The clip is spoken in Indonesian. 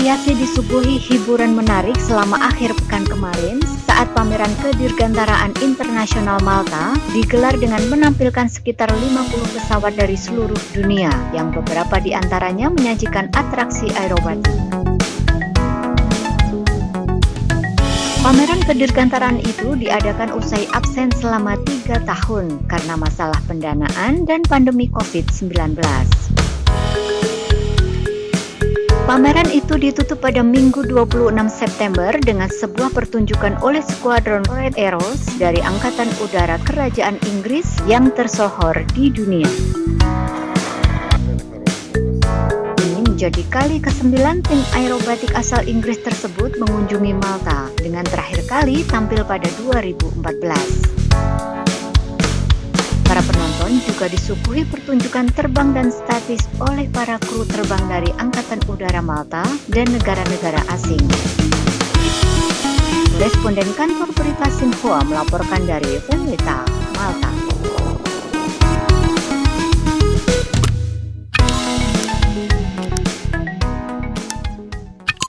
Aviasi disuguhi hiburan menarik selama akhir pekan kemarin saat pameran Kedirgantaraan Internasional Malta digelar dengan menampilkan sekitar 50 pesawat dari seluruh dunia yang beberapa di antaranya menyajikan atraksi aerobatik. Pameran Kedirgantaraan itu diadakan usai absen selama 3 tahun karena masalah pendanaan dan pandemi COVID-19. Pameran itu ditutup pada Minggu 26 September dengan sebuah pertunjukan oleh skuadron Red Arrows dari Angkatan Udara Kerajaan Inggris yang tersohor di dunia. Ini menjadi kali ke-9 tim aerobatik asal Inggris tersebut mengunjungi Malta, dengan terakhir kali tampil pada 2014. Para penonton juga disuguhi pertunjukan terbang dan statis oleh para kru terbang dari Angkatan Udara Malta dan negara-negara asing. Responden kantor berita Xinhua melaporkan dari Veneta.